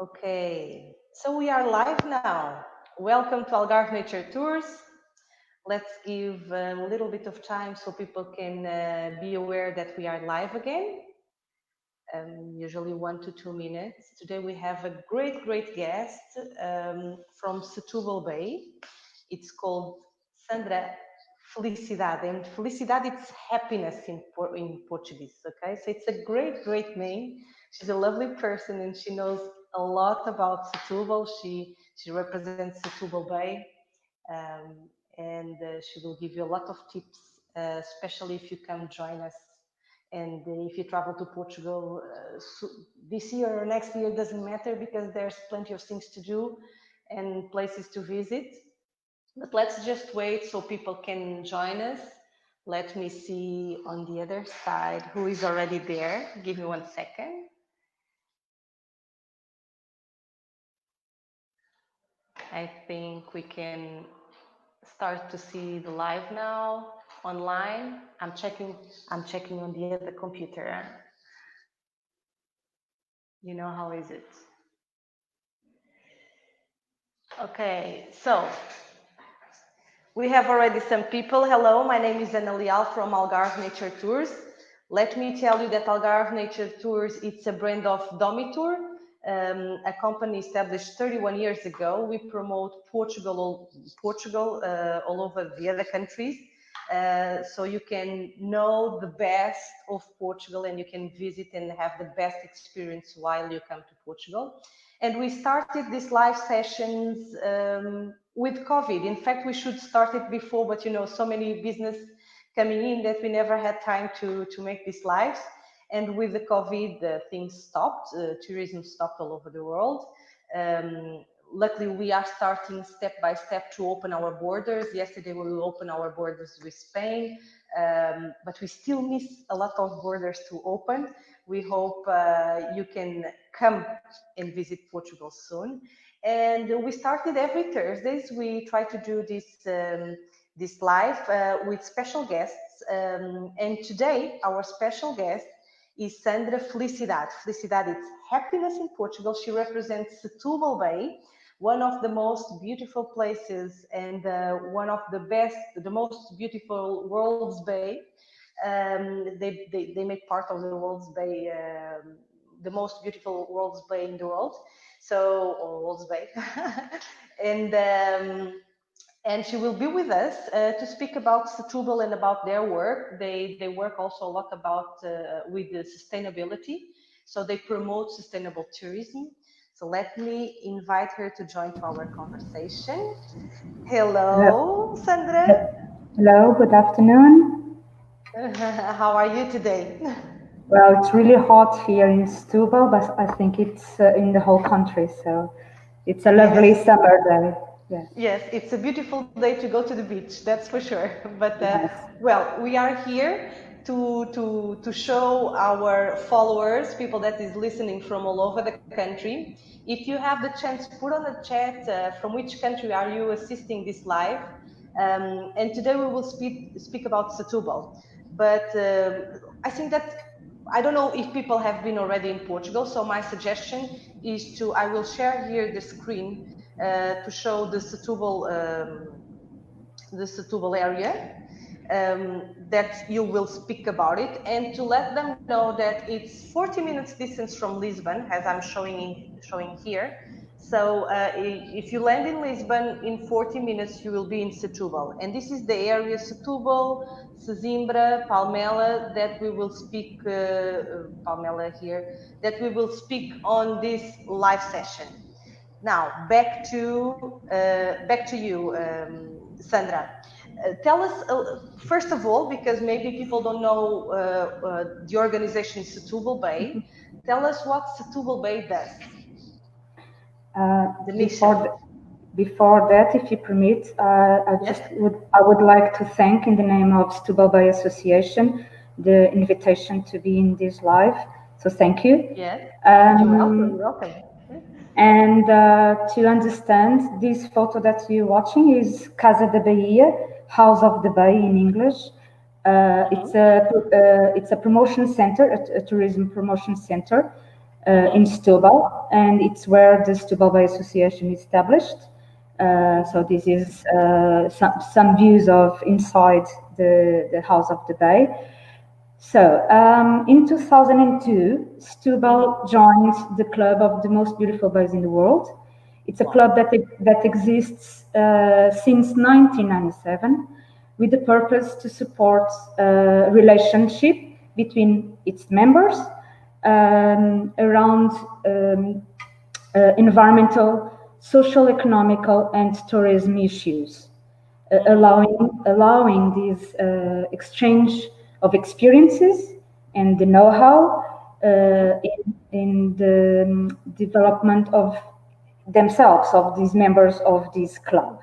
Okay, so we are live now. Welcome to Algarve Nature Tours. Let's give a little bit of time so people can be aware that we are live again. Usually 1 to 2 minutes. Today we have a great guest from Setubal Bay. It's called Sandra Felicidade, and Felicidade it's happiness in Portuguese. Okay, so it's a great name. She's a lovely person, and she knows a lot about Setúbal. She represents Setúbal Bay, and she will give you a lot of tips, especially if you come join us. And if you travel to Portugal this year or next year, doesn't matter because there's plenty of things to do and places to visit. But let's just wait so people can join us. Let me see on the other side who is already there. Give me 1 second. I think we can start to see the live now online. I'm checking on the other computer. You know how is it? Okay, so we have already some people. Hello, my name is Ana Leal from Algarve Nature Tours. Let me tell you that Algarve Nature Tours, it's a brand of Domitour, a company established 31 years ago. We promote Portugal all over the other countries. So you can know the best of Portugal and you can visit and have the best experience while you come to Portugal. And we started these live sessions with COVID. In fact, we should start it before, but so many business coming in that we never had time to make these lives. And with the COVID, things stopped. Tourism stopped all over the world. Luckily, we are starting step by step to open our borders. Yesterday, we will open our borders with Spain, but we still miss a lot of borders to open. We hope you can come and visit Portugal soon. And we started every Thursdays. We try to do this live with special guests. And today, our special guest is Sandra Felicidade. Felicidade is happiness in Portugal. She represents Setúbal Bay, one of the most beautiful places and one of the most beautiful World's Bay. They make part of the World's Bay, the most beautiful World's Bay in the world. So, or World's Bay, and she will be with us to speak about Setúbal and about their work. They work also a lot about with the sustainability. So they promote sustainable tourism. So let me invite her to join to our conversation. Hello, Sandra. Hello, good afternoon. How are you today? Well, it's really hot here in Setúbal, but I think it's in the whole country, so it's a lovely Yes. summer day. Yes. Yes, it's a beautiful day to go to the beach, that's for sure. But Yes. well, we are here to show our followers, people that is listening from all over the country. If you have the chance, put on the chat from which country are you assisting this live. And today we will speak about Setúbal. But I think that I don't know if people have been already in Portugal. So my suggestion is I will share here the screen to show the Setúbal area, that you will speak about it, and to let them know that it's 40 minutes distance from Lisbon, as I'm showing here. So if you land in Lisbon, in 40 minutes you will be in Setúbal, and this is the area Setúbal, Sesimbra, Palmela, that we will speak. Palmela here, that we will speak on this live session. Now back to you, Sandra. Tell us, first of all, because maybe people don't know the organization Setúbal Bay, tell us what Setúbal Bay does, Uh, the mission. before, before that, if you permit, Yes? I would like to thank, in the name of Setúbal Bay Association, the invitation to be in this live. So thank you. Yes. You're welcome. Um, You're welcome. And to understand, this photo that you're watching is Casa da Bahia, House of the Bay in English. It's a promotion center, a tourism promotion center in Setúbal, and it's where the Setubal Bay Association is established. So this is some views of inside the House of the Bay. So in 2002, Setubal joined the club of the most beautiful bays in the world. It's a club that exists since 1997 with the purpose to support relationship between its members around environmental, social, economical, and tourism issues, allowing this exchange of experiences and the know-how in the development of themselves, of these members of this club.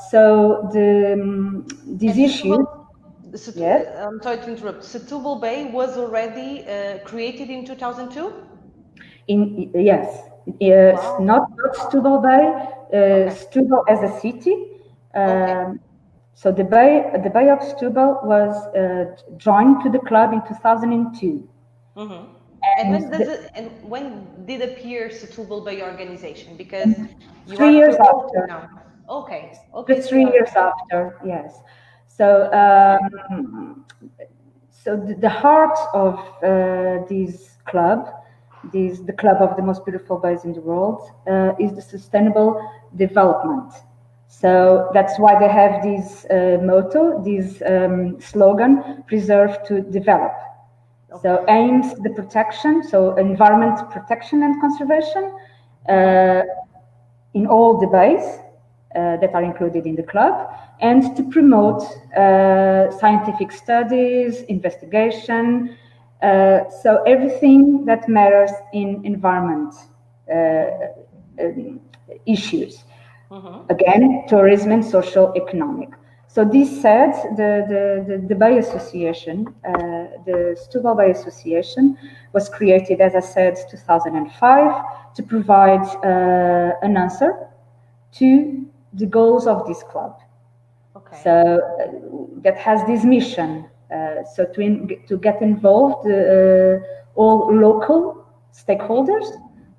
So this issue. Yes. I'm sorry to interrupt. Setubal Bay was already created in 2002? Yes. Wow. Not Setubal Bay, Setubal as a city. So the Bay of Setubal was joined to the club in 2002. And when did appear Setubal Bay organization? Because you 3 years after. Now. Okay. Just 3 years after, yes. So so the heart of this club, the club of the most beautiful bays in the world, is the sustainable development. So that's why they have this motto, this slogan, preserve to develop. So aims the protection, so environment protection and conservation in all the bays that are included in the club, and to promote scientific studies, investigation, so everything that matters in environment issues. Again, tourism and social economic. So this said, the Bay Association, the Setubal Bay Association, was created, as I said, 2005 to provide an answer to the goals of this club. So that has this mission, so to get involved all local stakeholders,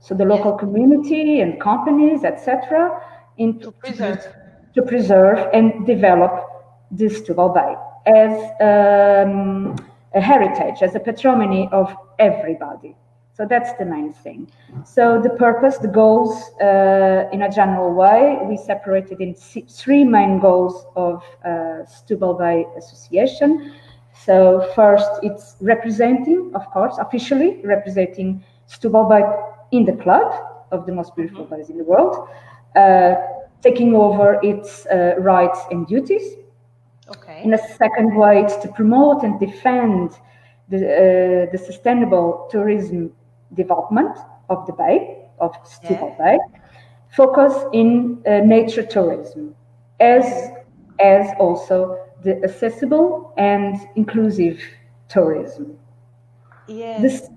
so the local community and companies, etc., to preserve and develop this Setubal Bay as a heritage, as a patrimony of everybody. So that's the main thing. So the purpose, the goals, in a general way, we separated in three main goals of Setubal Bay Association. So first, it's representing, of course, officially representing Setubal Bay in the club of the most beautiful bays in the world, taking over its rights and duties. In a second way, it's to promote and defend the sustainable tourism development of the bay, of Setubal Bay, focus in nature tourism, as also the accessible and inclusive tourism. Yes.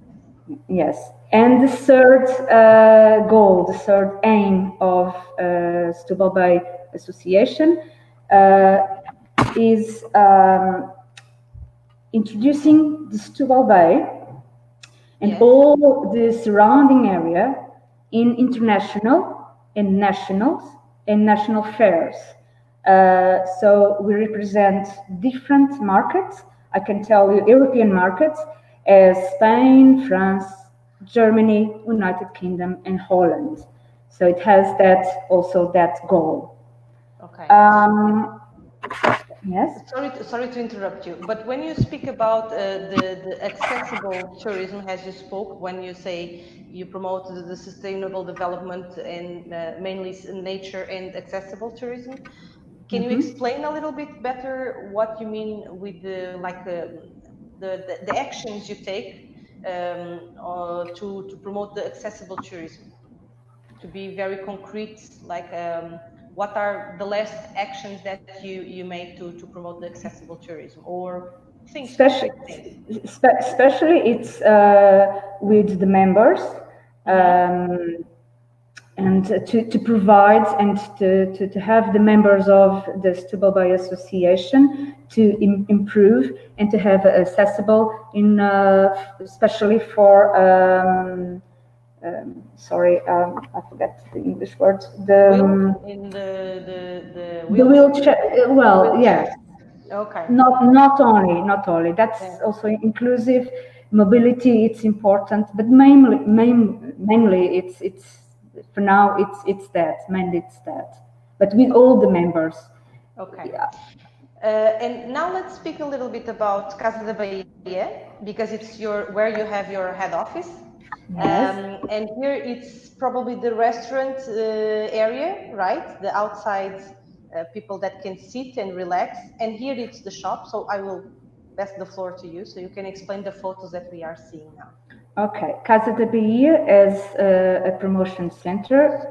And the third goal, the third aim of Setubal Bay Association is introducing the Setubal Bay and all the surrounding area in international and national fairs. So we represent different markets. I can tell you European markets as Spain, France, Germany, United Kingdom, and Holland. So it has that goal. Yes. Sorry to interrupt you, but when you speak about the accessible tourism, as you spoke, when you say you promote the sustainable development and mainly nature and accessible tourism, can you explain a little bit better what you mean with the actions you take to promote the accessible tourism? To be very concrete, like what are the last actions that you make to promote the accessible tourism, or things? Especially it's with the members, and to provide and to have the members of the Setubal Bay Association to improve and to have accessible in especially for sorry, I forget the English word. In the wheelchair. Well, wheelchair. yes. Okay. Not only. That's also inclusive mobility. It's important, but mainly it's for now it's that mainly it's that. But with all the members. Okay. Yeah. And now let's speak a little bit about Casa da Bahia, because it's where you have your head office. Yes. And here it's probably the restaurant area, right? The outside people that can sit and relax. And here it's the shop. So I will pass the floor to you so you can explain the photos that we are seeing now. Okay, Casa da Bahia is a promotion center.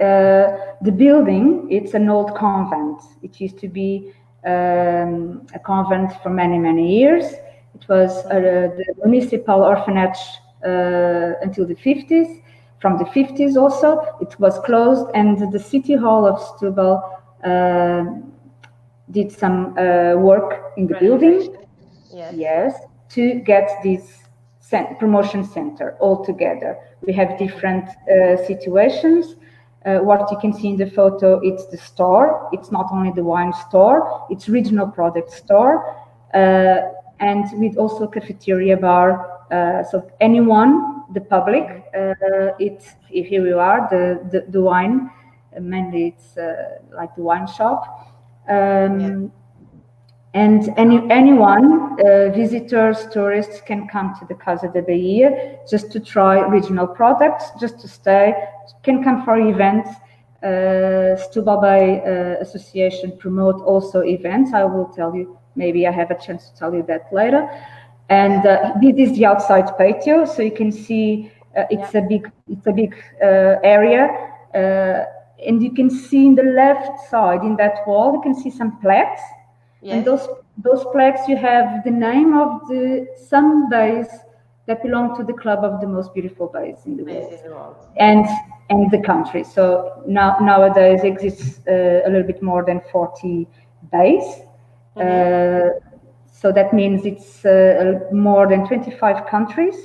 The building, it's an old convent. It used to be a convent for many years. It was the municipal orphanage until the 50s. From the 50s also, it was closed, and the city hall of Setúbal did some work in the building. Yes, to get this promotion center all together. We have different situations. What you can see in the photo, it's the store. It's not only the wine store, it's regional product store, and with also cafeteria bar. So anyone, the public, here we are, the wine, mainly it's like the wine shop. And anyone, visitors, tourists, can come to the Casa da Bahia just to try regional products, just to stay, can come for events. Setubal Bay Association promote also events. I will tell you, maybe I have a chance to tell you that later. And this is the outside patio, so you can see it's a big area. And you can see in the left side, in that wall, you can see some plaques. And those plaques, you have the name of some bays that belong to the club of the most beautiful bays in the world, and the country. So nowadays exists a little bit more than 40 bays. So that means it's more than 25 countries.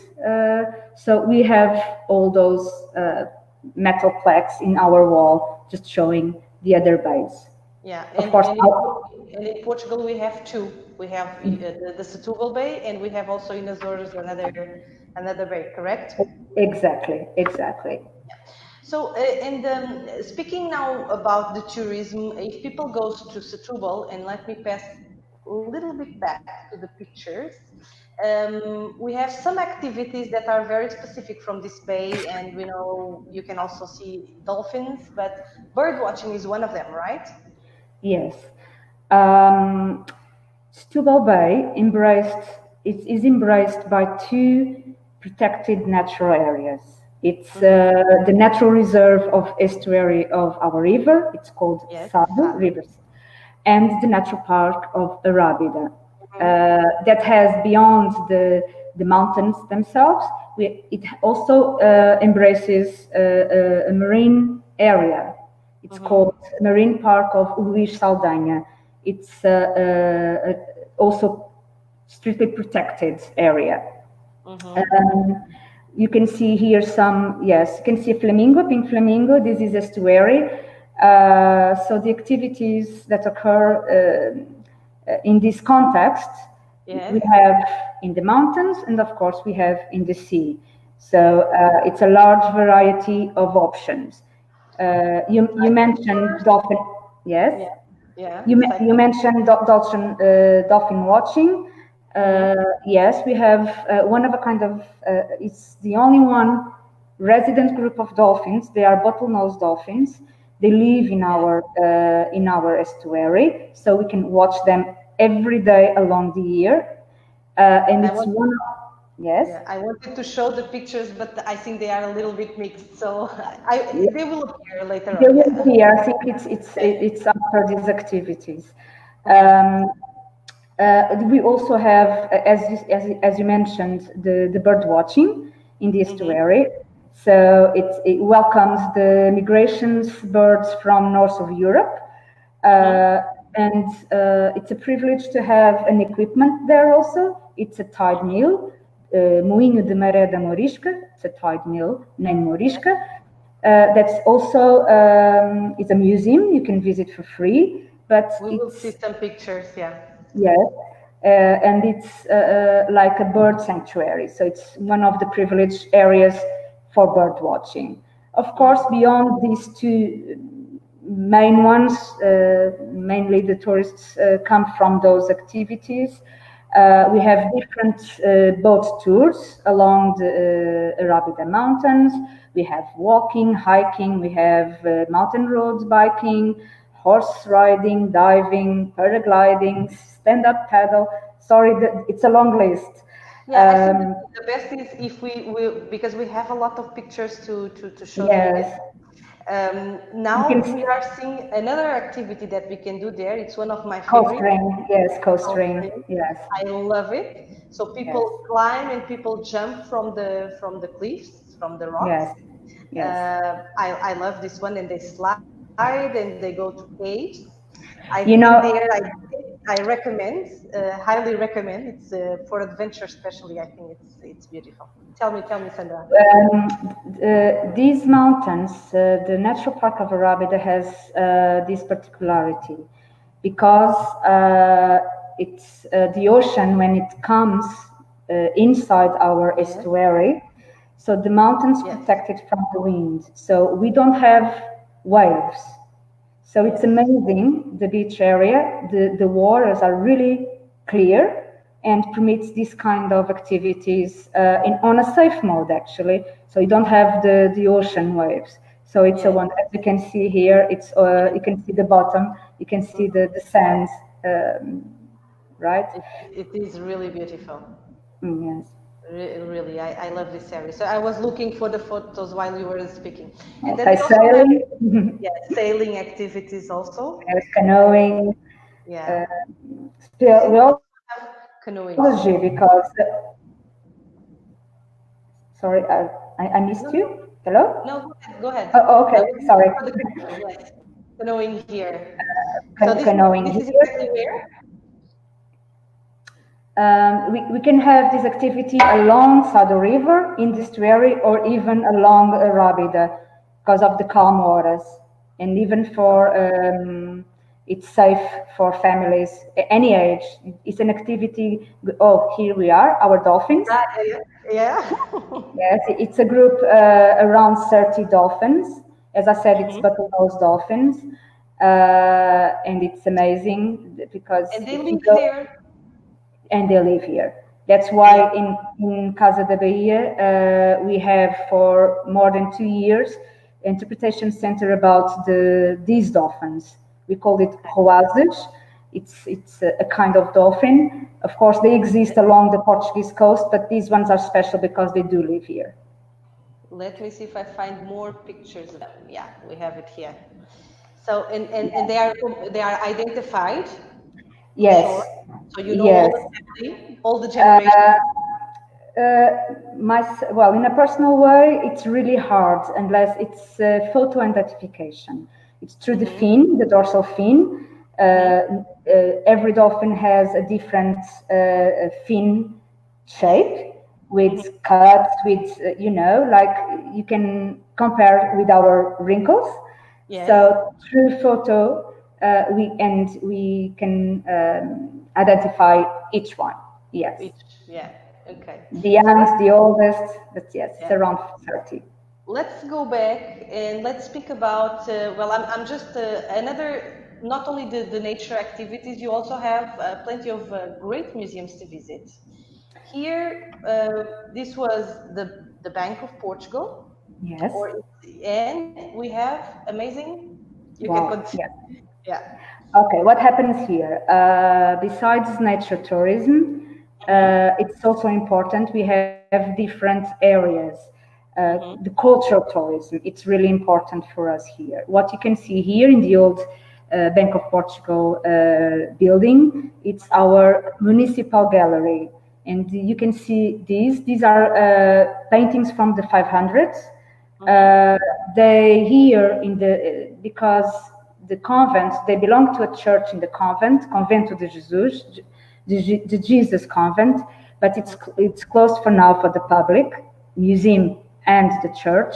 So we have all those metal plaques in our wall, just showing the other bays. Yeah, of course. And in Portugal we have two. We have the Setúbal Bay, and we have also in Azores another bay. Correct? Exactly. So, speaking now about the tourism, if people goes to Setúbal, and let me pass a little bit back to the pictures, we have some activities that are very specific from this bay, and we know you can also see dolphins, but bird watching is one of them, right? Yes. Setúbal Bay is embraced by two protected natural areas. It's the natural reserve of estuary of our river. It's called Sado River, and the natural park of Arrábida. That has beyond the mountains themselves. It also embraces a marine area. It's called Marine Park of Luís Saldanha. It's also strictly protected area. You can see here you can see a flamingo, pink flamingo. This is estuary. So the activities that occur in this context, we have in the mountains, and of course we have in the sea. So it's a large variety of options. You mentioned dolphin, yes? Yeah. You mentioned dolphin watching. Yes, we have one of a kind of, it's the only one resident group of dolphins. They are bottlenose dolphins. They live in our estuary, so we can watch them every day along the year. And it's one. Yes. Yeah, I wanted to show the pictures, but I think they are a little bit mixed. So they will appear later on. They will appear. I think it's after these activities. We also have, as you mentioned, the bird watching in the estuary. So it welcomes the migrations birds from north of Europe, and it's a privilege to have an equipment there also. It's a tide mill, Moinho de Maré da Morisca. It's a tide mill named Morisca. That's also it's a museum you can visit for free, but We will see some pictures, yeah. Yes, and it's like a bird sanctuary, so it's one of the privileged areas for bird watching. Of course, beyond these two main ones, mainly the tourists come from those activities. We have different boat tours along the Arabida Mountains. We have walking, hiking, we have mountain roads, biking, horse riding, diving, paragliding, stand-up paddle. Sorry, it's a long list. Yeah, I think the best is if because we have a lot of pictures to show Yes. you. Now we are seeing another activity that we can do there. It's one of my favorites. Coastering, yes, coastering, yes. I love it. So people climb and people jump from the cliffs, from the rocks. Yes. I love this one, and they slide and they go to caves. I've You been know, there. I recommend, highly recommend. It's for adventure, especially. I think it's beautiful. Tell me, Sandra. These mountains, the Natural Park of Arabida has this particularity because it's the ocean when it comes inside our estuary. So the mountains protect it from the wind. So we don't have waves. So it's amazing, the beach area. The waters are really clear and permits this kind of activities on a safe mode, actually. So you don't have the ocean waves. So it's a one, as you can see here, it's you can see the bottom, you can see the sands, right? It is really beautiful. Yes. Really, I love this area. So I was looking for the photos while you were speaking. And then Okay, we also sailing. have, sailing activities also. There's canoeing. Yeah. Still, we also have canoeing. Because sorry, I missed you. Hello? No, go ahead. Oh, okay, sorry. Yes. Canoeing here. Canoeing this is here. exactly where? We can have this activity alongside the river in the estuary or even along Arabida because of the calm waters, and even for it's safe for families any age. It's an activity. Oh, here we are, our dolphins. Yeah. Yes, it's a group around 30 dolphins. As I said, it's Bottlenose Dolphins, and it's amazing because and they live there. And they live here. That's why in Casa da Bahia we have for more than 2 years interpretation center about these dolphins. We call it roazes. It's a kind of dolphin. Of course, they exist along the Portuguese coast, but these ones are special because they do live here. Let me see if I find more pictures of them. Yeah, we have it here. So and they are identified. Yes. Sure. So you know all the generations. Well, in a personal way, it's really hard unless it's photo identification. It's through the fin, the dorsal fin. Every dolphin has a different fin shape with cuts, with, like you can compare with our wrinkles. Yes. So through photo, we can identify each one. Yes. Okay. The youngest, the oldest, but yes, it's around 30. Let's go back and let's speak about, I'm just another, not only the nature activities, you also have plenty of great museums to visit. Here, this was the Bank of Portugal. Yes. And we have amazing, you can continue. Yeah. Okay, what happens here? Besides nature tourism, it's also important. We have different areas. The cultural tourism, it's really important for us here. What you can see here in the old Bank of Portugal building, it's our municipal gallery. And you can see these are paintings from the 500s. They here because the convent, they belong to a church in the convent, Convento de Jesus, the Jesus convent, but it's closed for now for the public, museum and the church.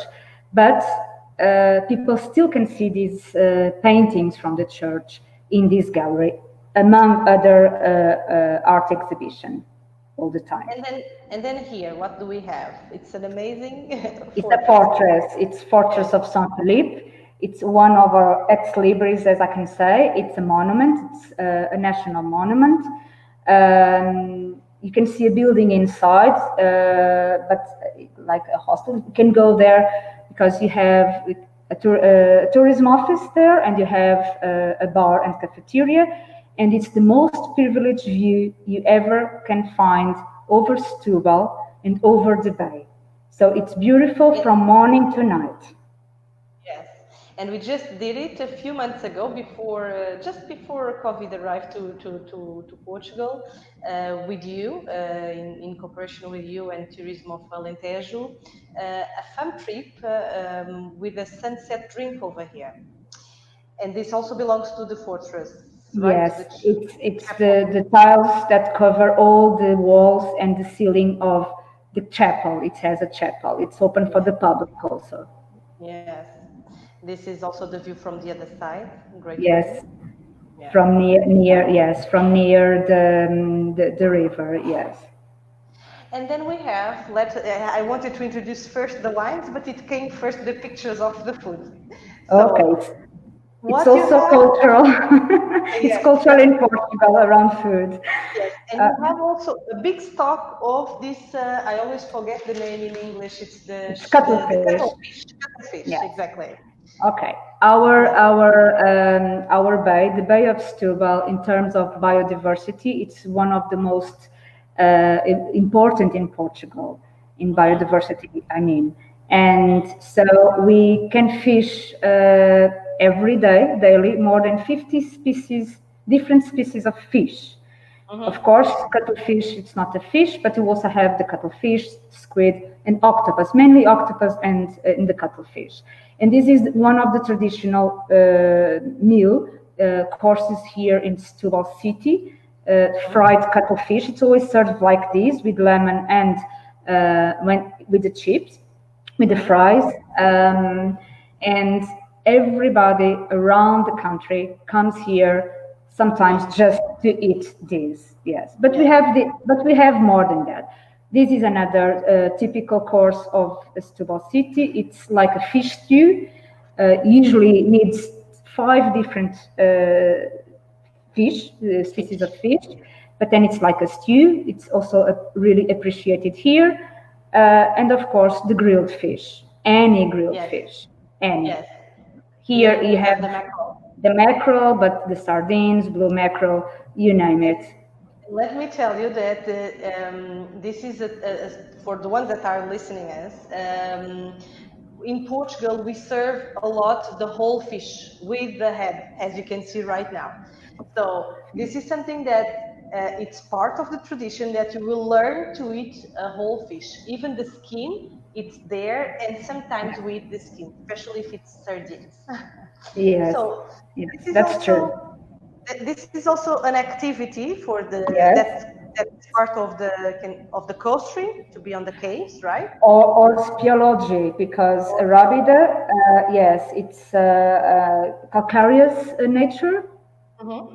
But people still can see these paintings from the church in this gallery, among other art exhibition all the time. And then here, what do we have? It's an amazing It's a fortress. It's Fortress of Saint Philippe. It's one of our ex libris, as I can say. It's a monument. It's a national monument. You can see a building inside, but like a hostel. You can go there because you have a tourism office there, and you have a bar and cafeteria, and it's the most privileged view you ever can find over Setúbal and over the bay. So it's beautiful from morning to night. Yes, and we just did it a few months ago, just before COVID arrived to Portugal, with you, in cooperation with you and Tourism of Alentejo, a fun trip with a sunset drink over here. And this also belongs to the fortress, right? Yes, it's the tiles that cover all the walls and the ceiling of the chapel. It has a chapel. It's open for the public also. Yes. This is also the view from the other side. Great. Yes. Yeah. From near the river. Yes. And then we have, I wanted to introduce first the wines, but it came first the pictures of the food. So okay. It's also cultural. It's cultural in Portugal around food. Yes, and you have also a big stock of this. I always forget the name in English. It's the cuttlefish. Cuttlefish, yeah. Exactly. Okay, our bay, the Bay of Setúbal, in terms of biodiversity, it's one of the most important in Portugal in biodiversity. I mean, and so we can fish every day, daily, more than 50 species, different species of fish. Of course, cuttlefish, it's not a fish, but you also have the cuttlefish, squid, and octopus, mainly octopus and in the cuttlefish. And this is one of the traditional meal courses here in Setúbal city, fried cuttlefish. It's always served like this with lemon and with the chips, with the fries, and everybody around the country comes here sometimes just to eat this. Yes, but we have more than that. This is another typical course of Setúbal city. It's like a fish stew. Usually needs 5 different species of fish, but then it's like a stew. It's also really appreciated here. And of course, the grilled fish, any grilled fish, any. Yes. Here you have the mackerel, but the sardines, blue mackerel, you name it. Let me tell you that this is for the ones that are listening us. In Portugal, we serve a lot the whole fish with the head, as you can see right now. So this is something that it's part of the tradition that you will learn to eat a whole fish. Even the skin, it's there, and sometimes we eat the skin, especially if it's sardines. Yes, so that's true. This is also an activity for the that's part of the coastry, to be on the caves, right? Or speleology, because Rabida, yes, it's calcareous nature,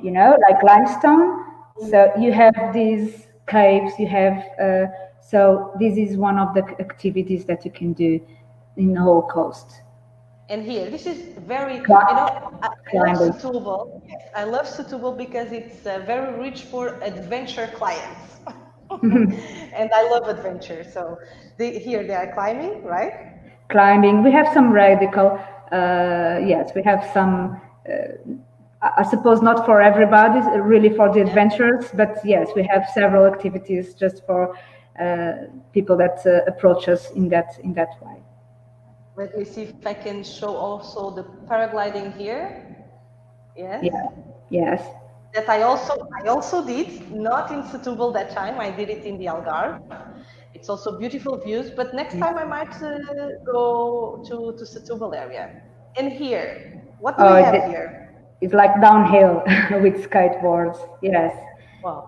you know, like limestone. So you have these caves, you have, so this is one of the activities that you can do in the whole coast. And here, this is very, you know, I love Setúbal. Yes, I love Setúbal because it's very rich for adventure clients. And I love adventure. So here they are climbing, right? Climbing. We have some radical, yes, we have some, I suppose not for everybody, really for the adventurers, but yes, we have several activities just for people that approach us in that way. Let me see if I can show also the paragliding here. Yes. Yeah. Yes. That I also did, not in Setúbal that time. I did it in the Algarve. It's also beautiful views, but next time I might go to Setúbal area. And here, what do we have here? It's like downhill with skateboards. Yes. Wow.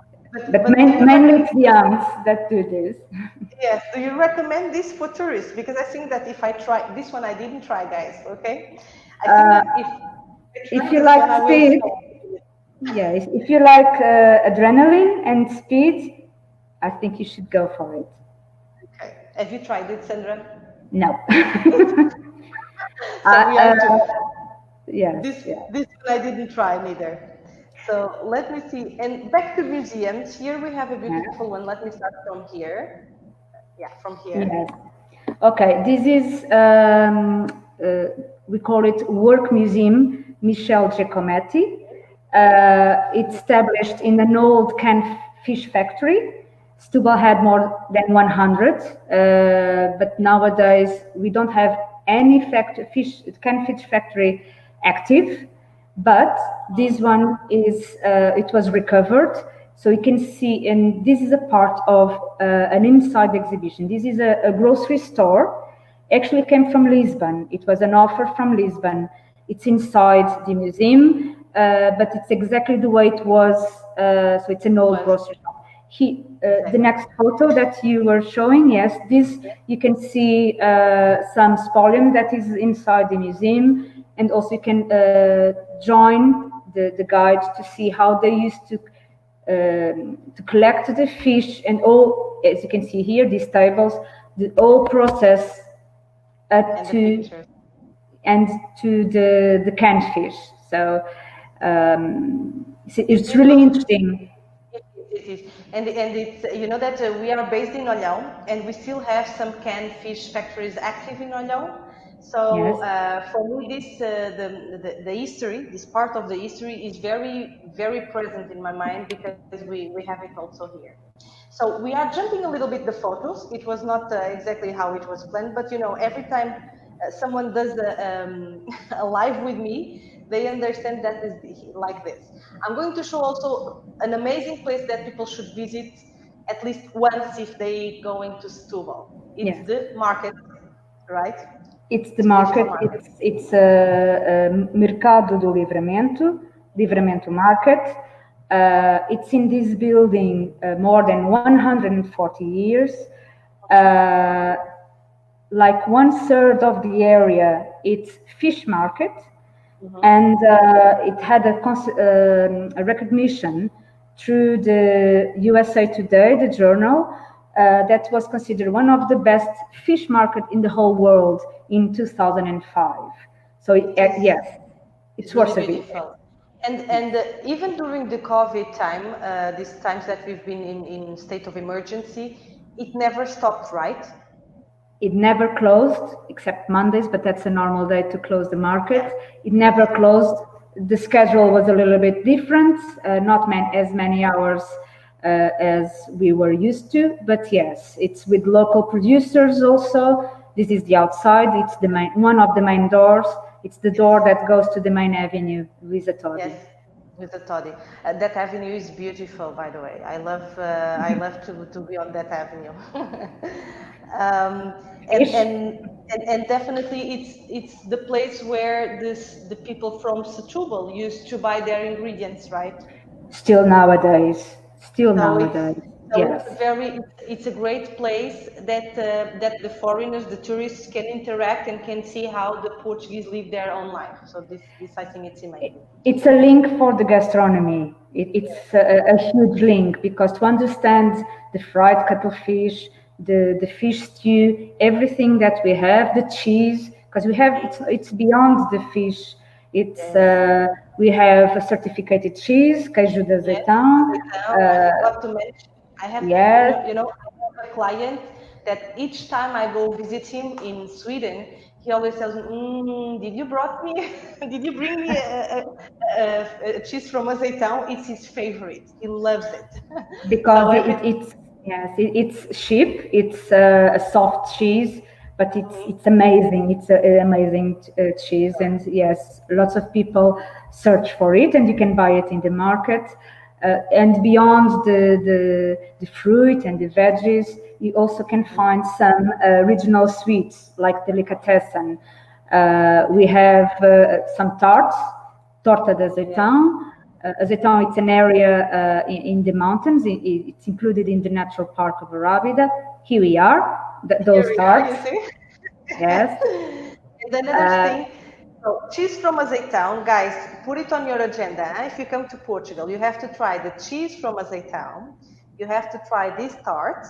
But mainly it's the ants that do this. Yes. Do you recommend this for tourists? Because I think that if I try this one, I didn't try, guys. Okay. I think that if I try If you this like one, I will speed, stop. yeah, if you like adrenaline and speed, I think you should go for it. Okay. Have you tried it, Sandra? No. So we are two. Yes, This yeah. this one I didn't try neither. So let me see. And back to museums. Here we have a beautiful one. Let me start from here. Yeah, from here. Yes. Okay, this is, we call it Work Museum Michel Giacometti. It's established in an old can fish factory. Setúbal had more than 100, but nowadays we don't have any can fish factory active. But this one is, it was recovered. So you can see, and this is a part of an inside exhibition. This is a grocery store. Actually came from Lisbon. It was an offer from Lisbon. It's inside the museum, but it's exactly the way it was. So it's an old grocery store. The next photo that you were showing, yes, this you can see some spolium that is inside the museum, and also you can join the guide to see how they used to collect the fish, and all, as you can see here, these tables, the whole process to the canned fish. So it's really interesting. It is. And it's, you know that we are based in Olhão, and we still have some canned fish factories active in Olhão. So Yes. for me, this the history, this part of the history is very, very present in my mind, because we have it also here. So we are jumping a little bit the photos. It was not exactly how it was planned, but you know, every time someone does a live with me, they understand that is like this. I'm going to show also an amazing place that people should visit at least once if they go into Setúbal. It's the market, right? It's the market. It's a Mercado do Livramento Market. It's in this building more than 140 years. Like 1/3 of the area, it's fish market. And it had a recognition through the USA Today, the journal, that was considered one of the best fish market in the whole world in 2005. So yes, it's worth a bit. And even during the COVID time, these times that we've been in state of emergency, it never stopped, right? It never closed, except Mondays, but that's a normal day to close the market. It never closed. The schedule was a little bit different, not as many hours as we were used to, but yes, it's with local producers also. This is the outside. It's the one of the main doors. It's the door that goes to the main avenue, Luisa Todi. Yes, Luisa Todi. That avenue is beautiful, by the way. I love to be on that avenue. And definitely it's the place where the people from Setúbal used to buy their ingredients, right? Still nowadays. Yes. It's a great place that the foreigners, the tourists can interact and can see how the Portuguese live their own life. So this I think it's amazing. It's a link for the gastronomy. It's a huge link, because to understand the fried cuttlefish, the fish stew, everything that we have, the cheese, because we have it's beyond the fish. It's we have a certificated cheese, queijo de azeitão. I have, yes. you know, I have a client that each time I go visit him in Sweden, he always tells me, "Did you bring me a cheese from azeitão?" It's his favorite. He loves it because it's sheep. It's a soft cheese. But it's amazing. It's an amazing cheese, and yes, lots of people search for it, and you can buy it in the market. And beyond the fruit and the veggies, you also can find some regional sweets like delicatessen. We have some tarts, torta de azeitão. Azeitão, it's an area in the mountains. It's included in the Natural Park of Arrábida. Here we are, those stars. You see? Yes. And another thing, so cheese from Azeitão, guys, put it on your agenda. If you come to Portugal, you have to try the cheese from Azeitão. You have to try this tart.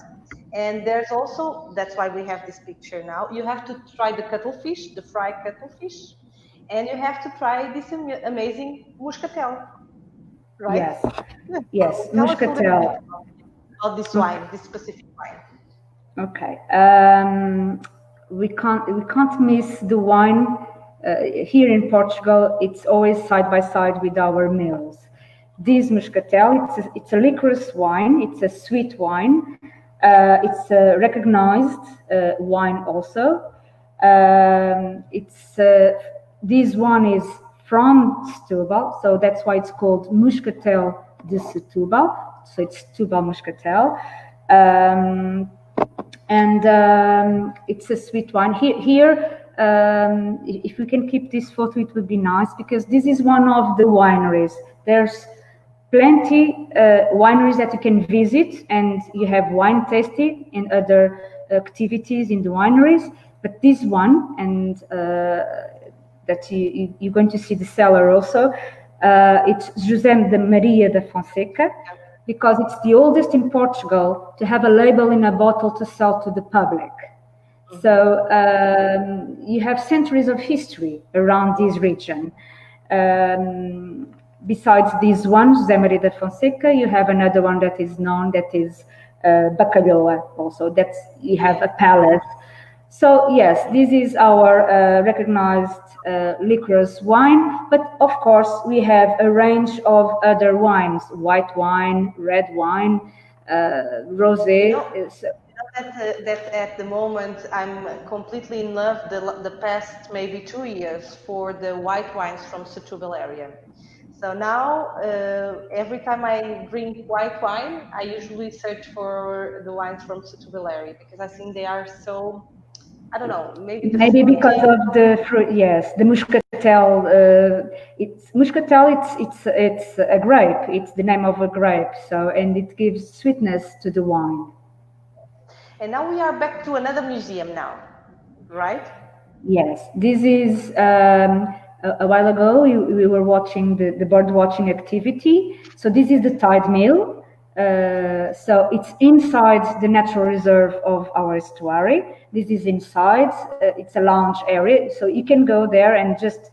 And there's also, that's why we have this picture now, you have to try the cuttlefish, the fried cuttlefish. And you have to try this amazing muscatel, right? Yes, yes, Tell us a little bit muscatel. about this wine, this specific wine. Okay, we can't miss the wine. Here in Portugal, it's always side by side with our meals. This muscatel, it's a licorice wine. It's a sweet wine. It's a recognized wine also. This one is from Setúbal, so that's why it's called Muscatel de Setúbal. So it's Setúbal Muscatel. It's a sweet wine. Here, if we can keep this photo, it would be nice, because this is one of the wineries. There's plenty wineries that you can visit, and you have wine tasting and other activities in the wineries. But this one, and that you're going to see the cellar also, it's José de Maria da Fonseca, because it's the oldest in Portugal to have a label in a bottle to sell to the public. So you have centuries of history around this region. Besides this one, José Maria da Fonseca, you have another one that is known, that is Bacalhoa also. You have a palace. So yes, this is our recognized licorice wine, but of course we have a range of other wines: white wine, red wine, rosé. That at the moment I'm completely in love the past maybe 2 years for the white wines from Setúbal area. So now every time I drink white wine, I usually search for the wines from Setúbal area, because I think they are so, I don't know, maybe because of the fruit. Yes, the muscatel. It's a grape. It's the name of a grape. So, and it gives sweetness to the wine. And now we are back to another museum now, right? Yes, this is a while ago we were watching the bird watching activity. So this is the tide mill. So it's inside the natural reserve of our estuary. This is inside. It's a lounge area, so you can go there and just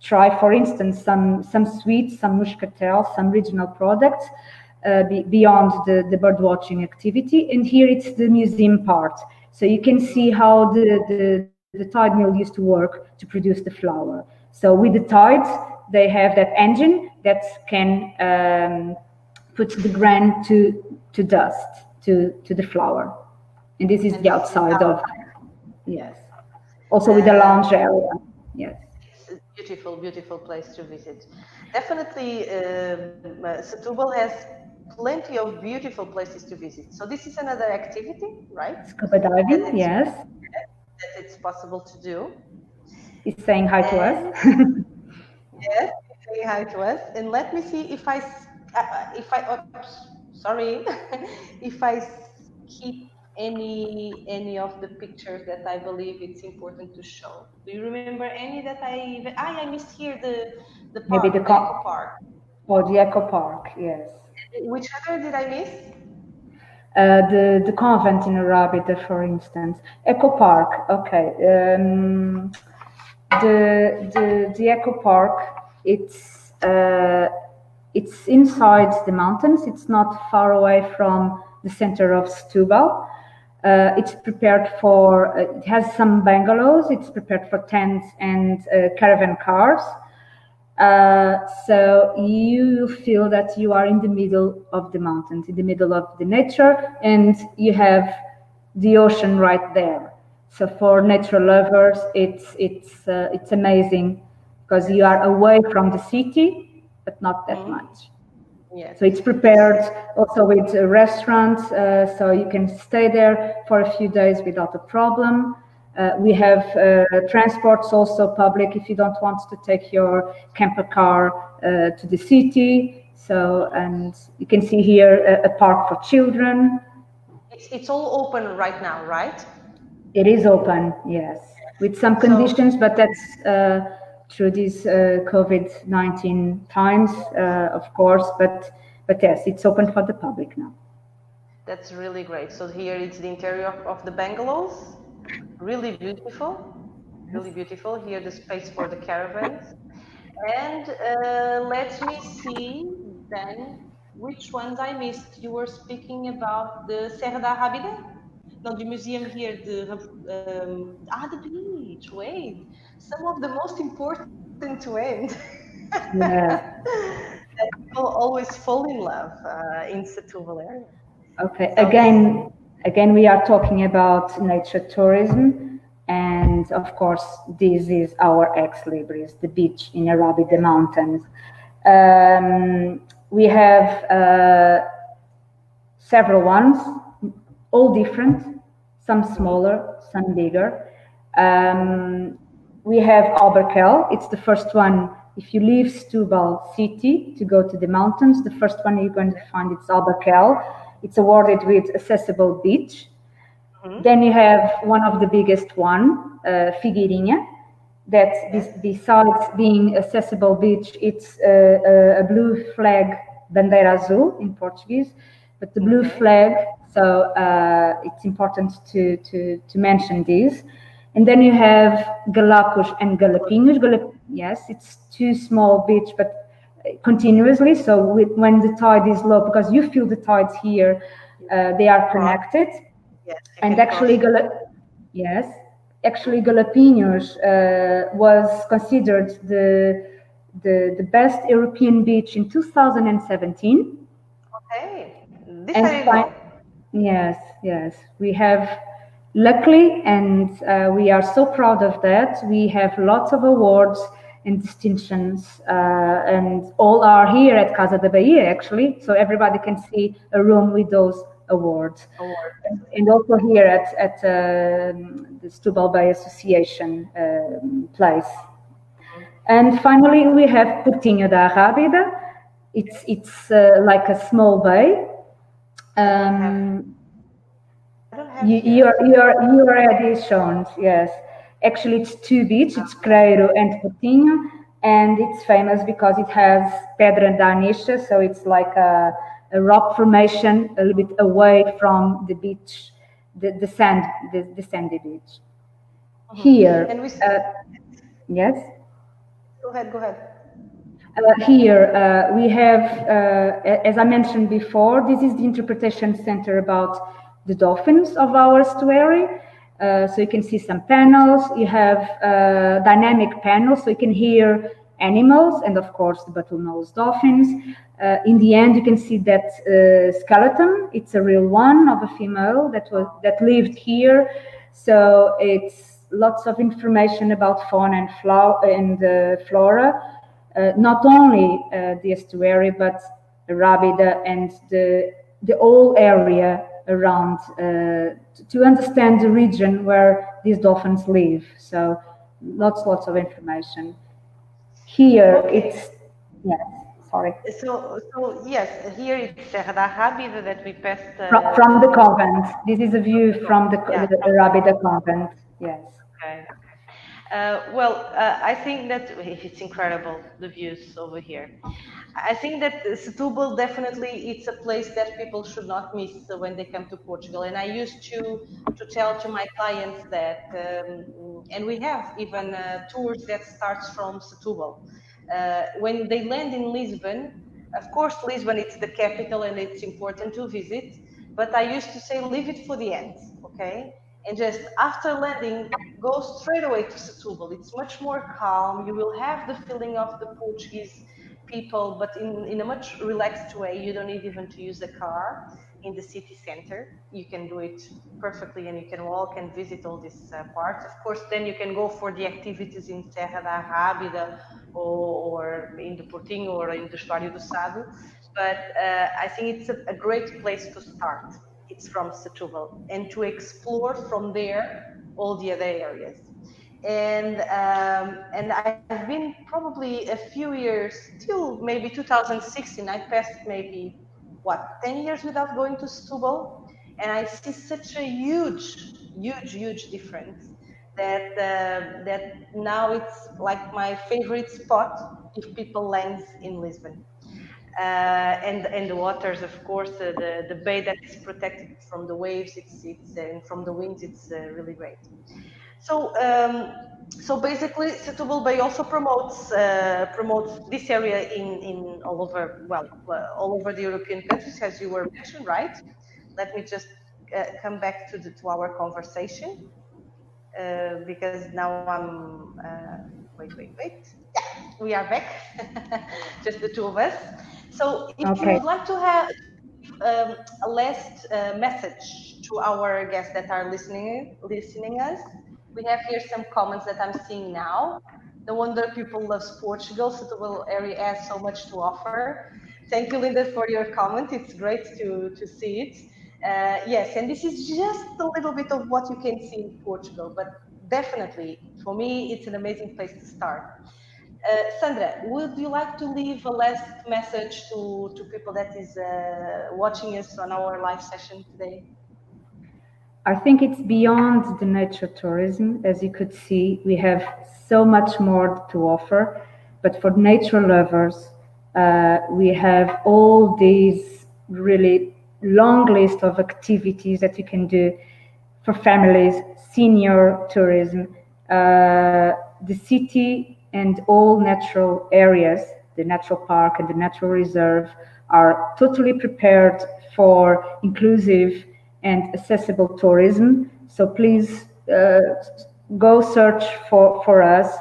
try, for instance, some sweets, some muscatel, some regional products. Beyond the bird watching activity. And here it's the museum part, so you can see how the tide mill used to work to produce the flour. So with the tides, they have that engine that can put the grain to dust, to the flour. And this is the outside of, yes. Also with the lounge area, yes. Beautiful, beautiful place to visit. Definitely, Setúbal has plenty of beautiful places to visit. So this is another activity, right? Scuba diving, yes. That it's possible to do. He's saying hi to us. Yes, saying hi to us. And let me see if I sorry, if I keep any of the pictures that I believe it's important to show. Do you remember any that I missed here the park, maybe the eco park. Oh, the eco park, yes. Which other did I miss? The convent in Arrábida, for instance. Eco park, okay. The eco park, it's inside the mountains. It's not far away from the center of Setúbal. It's prepared for, it has some bungalows. It's prepared for tents and caravan cars. So you feel that you are in the middle of the mountains, in the middle of the nature, and you have the ocean right there. So for nature lovers, it's amazing, because you are away from the city, but not that much. Yes. So it's prepared also with restaurants, so you can stay there for a few days without a problem. We have transports also public if you don't want to take your camper car to the city. So, and you can see here a park for children. It's all open right now, right? It is open, yes, with some conditions, but that's through these COVID-19 times, of course. But yes, it's open for the public now. That's really great. So here it's the interior of the bungalows. Really beautiful. Really beautiful. Here the space for the caravans. And let me see then which ones I missed. You were speaking about the Serra da Rábida? No, the museum here, the beach. Wait, some of the most important to end. Yeah. That people always fall in love in Setúbal area. Okay. So Again, we are talking about nature tourism, and of course, this is our ex libris, the beach in Arabi, the mountains. We have several ones, all different, some smaller, some bigger. We have Alberkel. It's the first one. If you leave Setúbal city to go to the mountains, the first one you're going to find it's Alberkel. It's awarded with accessible beach. Then you have one of the biggest one, Figueirinha, that besides being accessible beach, it's a blue flag, bandeira azul in Portuguese, but the blue flag, so it's important to mention this. And then you have Galapos and Galapinhos. Yes, it's two small beach, but continuously. So when the tide is low, because you feel the tides here, they are connected. yes, And actually, Galapinhos was considered the best European beach in 2017. Okay, this I didn't know. Yes, we have. Luckily, and we are so proud of that. We have lots of awards and distinctions, and all are here at Casa da Bahia, actually. So everybody can see a room with those awards. And also here at the Setubal Bay Association place. And finally, we have Portinho da Rábida. It's like a small bay. You already shown, yes. Actually, it's two beaches, it's Creiro and Portinho, and it's famous because it has Pedra da Anisha, so it's like a rock formation a little bit away from the beach, the sandy beach. Here, yes? Go ahead. Here we have, as I mentioned before, this is the interpretation center about the dolphins of our estuary. So you can see some panels. You have dynamic panels, so you can hear animals and, of course, the bottlenose dolphins. In the end, you can see that skeleton. It's a real one of a female that lived here. So it's lots of information about fauna and flora. Not only the estuary, but Rábida and the whole area around to understand the region where these dolphins live. So lots of information. Here it's sorry. So yes, here it's Serra da Rábida that we passed. From the convent. This is a view from the Rábida convent. Yes. Okay. I think that it's incredible, the views over here. I think that Setúbal definitely it's a place that people should not miss when they come to Portugal. And I used to tell to my clients that, and we have even tours that starts from Setúbal. When they land in Lisbon, of course, Lisbon it's the capital and it's important to visit. But I used to say leave it for the end, okay? And just after landing, go straight away to Setúbal. It's much more calm. You will have the feeling of the Portuguese people, but in a much relaxed way. You don't need even to use a car in the city center. You can do it perfectly, and you can walk and visit all these parts. Of course, then you can go for the activities in Serra da Rábida or in the Portinho or in the Estuário do Sado. But I think it's a great place to start. It's from Setúbal, and to explore from there all the other areas. And I've been probably a few years, till maybe 2016, I passed maybe, what, 10 years without going to Setúbal, and I see such a huge difference that now it's like my favorite spot if people lands in Lisbon. And the waters, of course, the bay that is protected from the waves, it's and from the winds, it's really great. So, so basically, Setúbal Bay also promotes this area in all over, well, all over the European countries, as you were mentioned, right? Let me just come back to our conversation because now I'm wait. We are back, just the two of us. So, if you Okay. would like to have a last message to our guests that are listening us, we have here some comments that I'm seeing now. No wonder people loves Portugal. Setúbal area has so much to offer. Thank you, Linda, for your comment. It's great to see it. Yes, and this is just a little bit of what you can see in Portugal, but definitely, for me, it's an amazing place to start. Sandra, would you like to leave a last message to people that is watching us on our live session today? I think it's beyond the nature tourism. As you could see, we have so much more to offer. But for nature lovers, we have all these really long list of activities that you can do for families, senior tourism, the city and all natural areas, the natural park and the natural reserve are totally prepared for inclusive and accessible tourism. So please go search for us.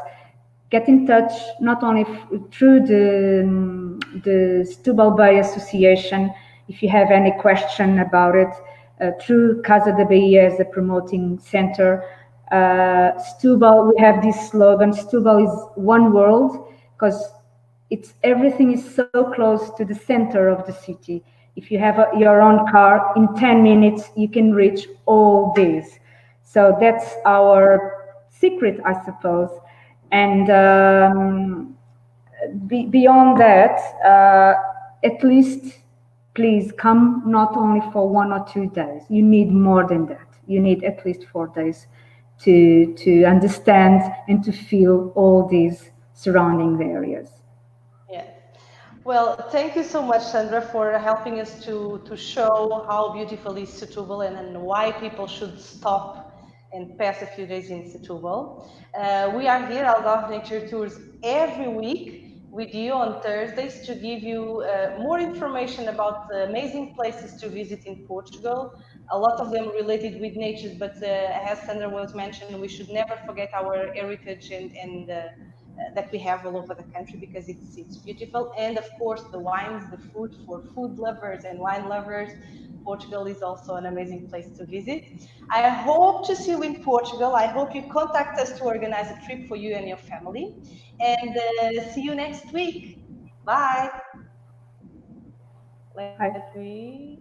Get in touch not only through the Setúbal Bay Association, if you have any question about it, through Casa da Bahia as a promoting center. Setúbal, we have this slogan, Setúbal is one world, because it's everything is so close to the center of the city. If you have your own car, in 10 minutes you can reach all these. So that's our secret, I suppose. And beyond that, at least please come not only for 1 or 2 days. You need more than that. You need at least 4 days to understand and to feel all these surrounding areas. Yeah. Well, thank you so much, Sandra, for helping us to show how beautiful is Setúbal and why people should stop and pass a few days in Setúbal. We are here, Algarve Nature Tours, every week with you on Thursdays to give you more information about the amazing places to visit in Portugal. A lot of them related with nature, but as Sandra was mentioned, we should never forget our heritage and that we have all over the country because it's beautiful. And of course, the wines, the food for food lovers and wine lovers. Portugal is also an amazing place to visit. I hope to see you in Portugal. I hope you contact us to organize a trip for you and your family. And see you next week. Bye. Let Hi. me.